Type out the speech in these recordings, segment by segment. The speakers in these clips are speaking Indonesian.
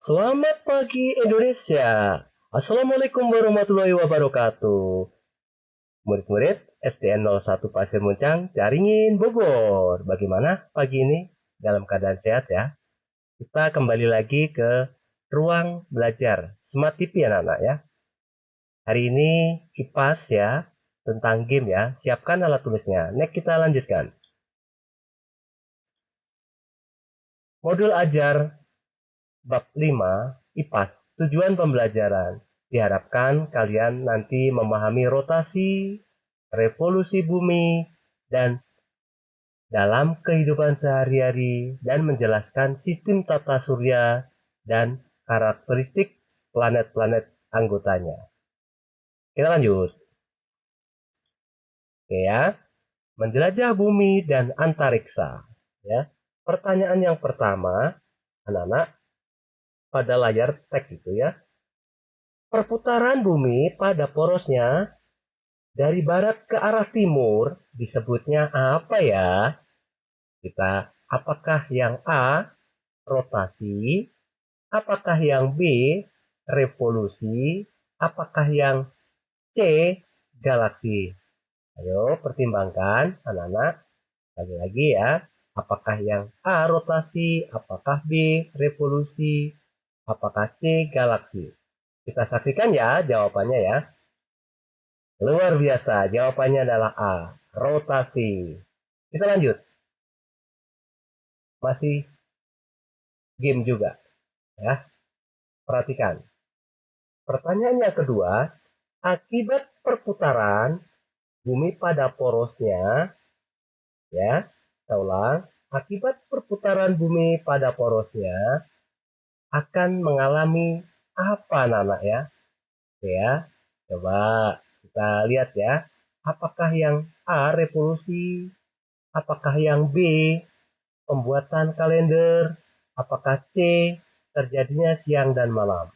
Selamat pagi Indonesia. Assalamualaikum warahmatullahi wabarakatuh. Murid-murid STN 01 Pasir Muncang, Caringin, Bogor. Bagaimana pagi ini? Dalam keadaan sehat ya? Kita kembali lagi ke ruang belajar Smart TV anak-anak ya. Hari ini kipas ya, tentang game ya. Siapkan alat tulisnya. Next kita lanjutkan. Modul ajar Bab 5, IPAS, tujuan pembelajaran. Diharapkan kalian nanti memahami rotasi, revolusi bumi, dan dalam kehidupan sehari-hari dan menjelaskan sistem tata surya dan karakteristik planet-planet anggotanya. Kita lanjut. Oke ya. Menjelajah bumi dan antariksa. Ya. Pertanyaan yang pertama, anak-anak, pada layar teks itu ya. Perputaran bumi pada porosnya dari barat ke arah timur disebutnya apa ya? Apakah yang A, rotasi? Apakah yang B, revolusi? Apakah yang C, galaksi? Ayo pertimbangkan anak-anak. Lagi-lagi ya. Apakah yang A, rotasi? Apakah B, revolusi? Apakah C, galaksi? Kita saksikan ya jawabannya ya. Luar biasa, jawabannya adalah A, rotasi. Kita lanjut. Masih game juga ya. Perhatikan. Pertanyaan yang kedua, akibat perputaran bumi pada porosnya ya. Kita ulang. Akibat perputaran bumi pada porosnya akan mengalami apa anak-anak ya? Oke ya. Coba kita lihat ya. Apakah yang A, revolusi? Apakah yang B, pembuatan kalender? Apakah C, terjadinya siang dan malam?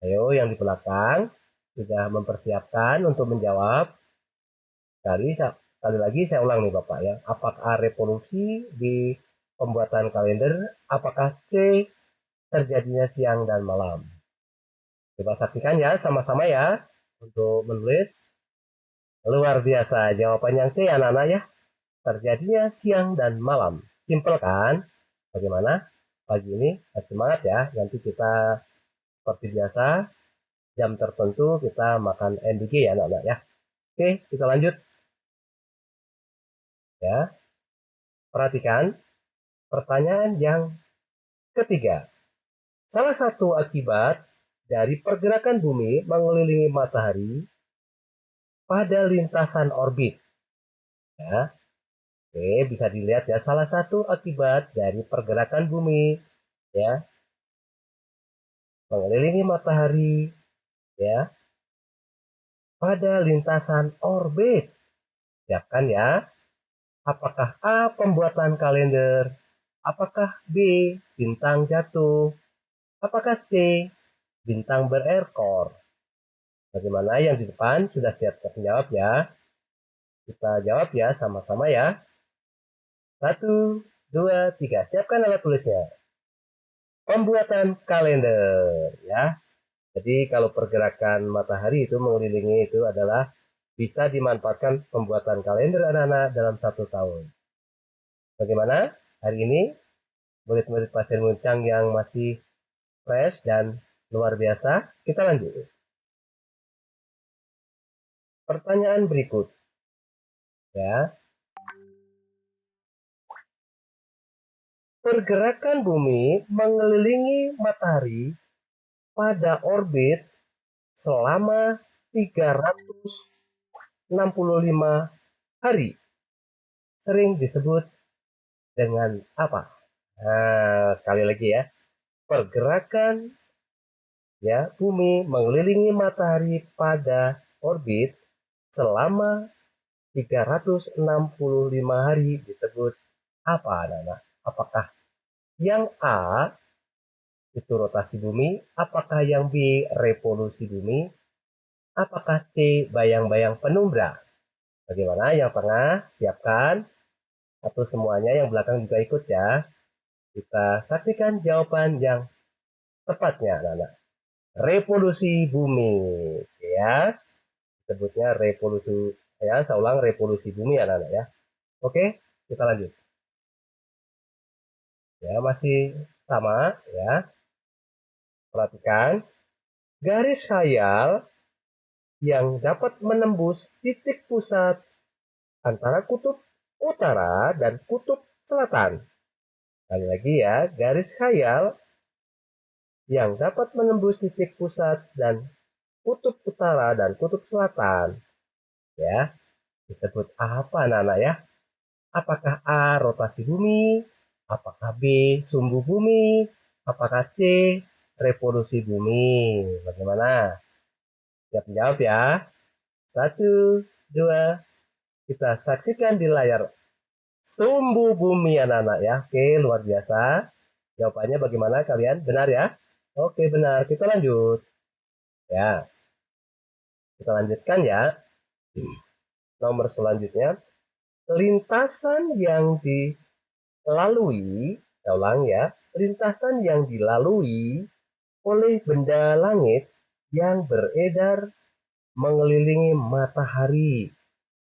Ayo yang di belakang sudah mempersiapkan untuk menjawab. Sekali lagi saya ulang nih Bapak ya. Apakah revolusi di pembuatan kalender? Apakah C, terjadinya siang dan malam? Coba saksikan ya sama-sama ya untuk menulis. Luar biasa jawaban yang C anak-anak ya. Terjadinya siang dan malam. Simpel kan? Bagaimana? Pagi ini semangat ya. Nanti kita seperti biasa jam tertentu kita makan NDG ya anak-anak ya. Oke, kita lanjut ya. Perhatikan pertanyaan yang ketiga. Salah satu akibat dari pergerakan bumi mengelilingi matahari pada lintasan orbit ya. Oke, bisa dilihat ya salah satu akibat dari pergerakan bumi ya mengelilingi matahari ya pada lintasan orbit. Siapkan ya. Apakah A, pembuatan kalender? Apakah B, bintang jatuh? Apakah C, bintang berekor? Bagaimana yang di depan sudah siap menjawab ya? Kita jawab ya sama-sama ya. 1, 2, 3. Siapkan alat tulisnya. Pembuatan kalender ya. Jadi kalau pergerakan matahari itu mengelilingi itu adalah bisa dimanfaatkan pembuatan kalender anak-anak dalam 1 tahun. Bagaimana hari ini murid-murid Pasir Muncang yang masih fresh dan luar biasa? Kita lanjut. Pertanyaan berikut ya. Pergerakan bumi mengelilingi matahari pada orbit selama 365 hari. Sering disebut dengan apa? Nah, sekali lagi ya. Pergerakan ya bumi mengelilingi matahari pada orbit selama 365 hari disebut apa anak-anak? Apakah yang A itu rotasi bumi? Apakah yang B revolusi bumi? Apakah C bayang-bayang penumbra? Bagaimana yang tengah? Siapkan. Atau semuanya yang belakang juga ikut ya. Kita saksikan jawaban yang tepatnya anak-anak. Revolusi bumi, ya. Sebutnya revolusi, ya, saya ulang revolusi bumi anak-anak ya. Oke, kita lanjut. Ya, masih sama ya. Perhatikan garis khayal yang dapat menembus titik pusat antara kutub utara dan kutub selatan. Kali lagi ya, garis khayal yang dapat menembus titik pusat dan kutub utara dan kutub selatan. Ya, disebut apa anak-anak ya? Apakah A rotasi bumi? Apakah B sumbu bumi? Apakah C revolusi bumi? Bagaimana? Siap menjawab ya. 1, 2, kita saksikan di layar sumbu bumi anak-anak ya. Oke, luar biasa. Jawabannya bagaimana kalian? Benar ya? Oke, benar. Kita lanjut. Ya, kita lanjutkan ya. Nomor selanjutnya, lintasan yang dilalui, saya ulang ya, lintasan yang dilalui oleh benda langit yang beredar mengelilingi matahari.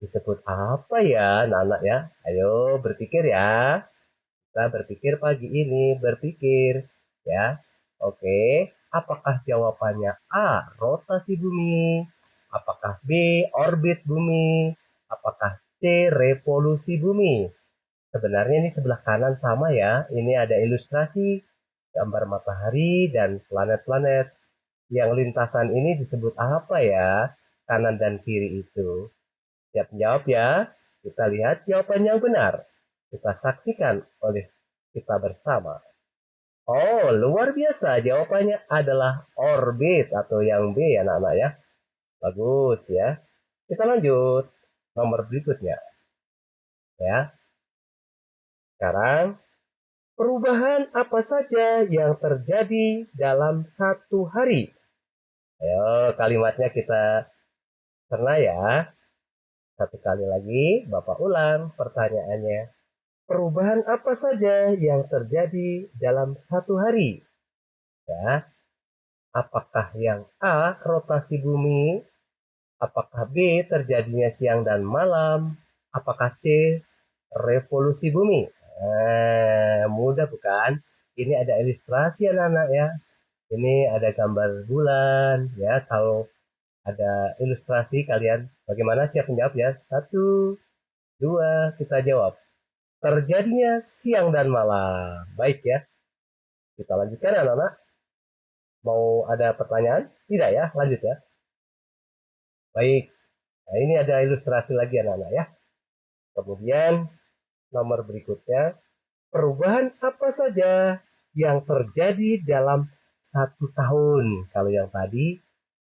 Disebut apa ya, anak-anak ya? Ayo berpikir ya. Kita berpikir pagi ini, berpikir ya. Oke, apakah jawabannya A, rotasi bumi? Apakah B, orbit bumi? Apakah C, revolusi bumi? Sebenarnya ini sebelah kanan sama ya. Ini ada ilustrasi gambar matahari dan planet-planet. Yang lintasan ini disebut apa ya? Kanan dan kiri itu. Siap menjawab ya. Kita lihat jawaban yang benar. Kita saksikan oleh kita bersama. Oh, luar biasa. Jawabannya adalah orbit atau yang B anak-anak ya. Bagus ya. Kita lanjut. Nomor berikutnya. Ya. Sekarang, perubahan apa saja yang terjadi dalam satu hari? Ayo, kalimatnya kita cerna ya. Satu kali lagi, Bapak ulang pertanyaannya. Perubahan apa saja yang terjadi dalam satu hari? Ya, apakah yang A, rotasi bumi? Apakah B, terjadinya siang dan malam? Apakah C, revolusi bumi? Mudah bukan? Ini ada ilustrasi anak-anak ya. Ini ada gambar bulan ya. Kalau ada ilustrasi kalian bagaimana, siap menjawab ya. 1, 2, kita jawab. Terjadinya siang dan malam. Baik ya. Kita lanjutkan anak-anak. Mau ada pertanyaan? Tidak ya? Lanjut ya. Baik. Nah, ini ada ilustrasi lagi anak-anak ya. Kemudian nomor berikutnya, perubahan apa saja yang terjadi dalam satu tahun? Kalau yang tadi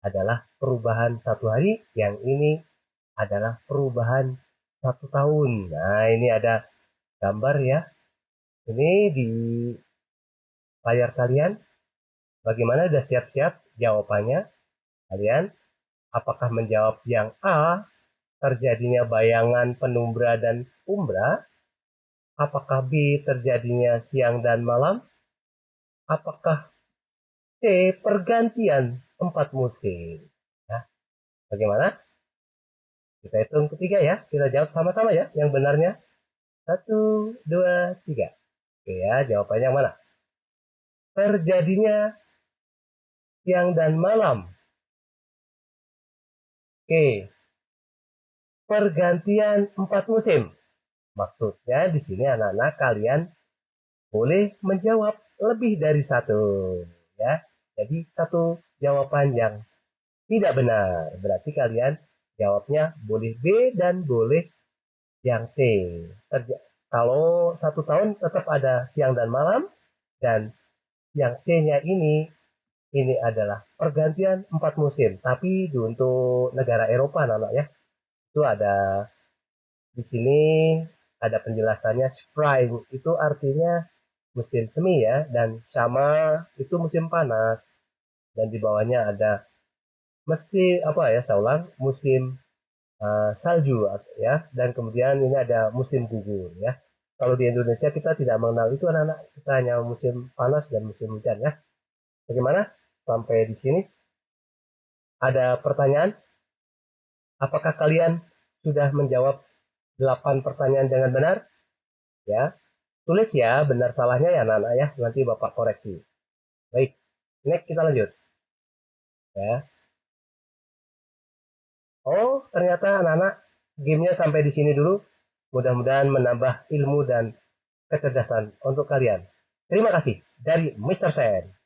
adalah perubahan satu hari, yang ini adalah perubahan satu tahun. Nah, ini ada gambar ya. Ini di layar kalian. Bagaimana, sudah siap-siap jawabannya? Kalian apakah menjawab yang A, terjadinya bayangan penumbra dan umbra? Apakah B, terjadinya siang dan malam? Apakah C, pergantian 4 musim? Nah, bagaimana? Kita hitung ketiga ya. Kita jawab sama-sama ya yang benarnya. 1, 2, 3. Oke ya, jawabannya yang mana? Terjadinya siang dan malam. Oke. Pergantian 4 musim. Maksudnya di sini anak-anak kalian boleh menjawab lebih dari satu ya. Jadi satu jawaban yang tidak benar. Berarti kalian jawabnya boleh B dan boleh yang C. Kalau satu tahun tetap ada siang dan malam, dan yang C-nya ini adalah pergantian 4 musim. Tapi untuk negara Eropa anak-anak ya, itu ada di sini ada penjelasannya. Spring itu artinya musim semi ya, dan sama itu musim panas, dan di bawahnya ada mesin apa ya, saya ulang, musim salju ya, dan kemudian ini ada musim gugur ya. Kalau di Indonesia kita tidak mengenal itu anak-anak, kita hanya musim panas dan musim hujan ya. Bagaimana? Sampai di sini ada pertanyaan? Apakah kalian sudah menjawab 8 pertanyaan dengan benar? Ya, tulis ya benar salahnya ya anak-anak ya, nanti Bapak koreksi. Baik, next kita lanjut. Ya. Oh, ternyata anak-anak gamenya sampai di sini dulu. Mudah-mudahan menambah ilmu dan kecerdasan untuk kalian. Terima kasih dari Mr. Sen.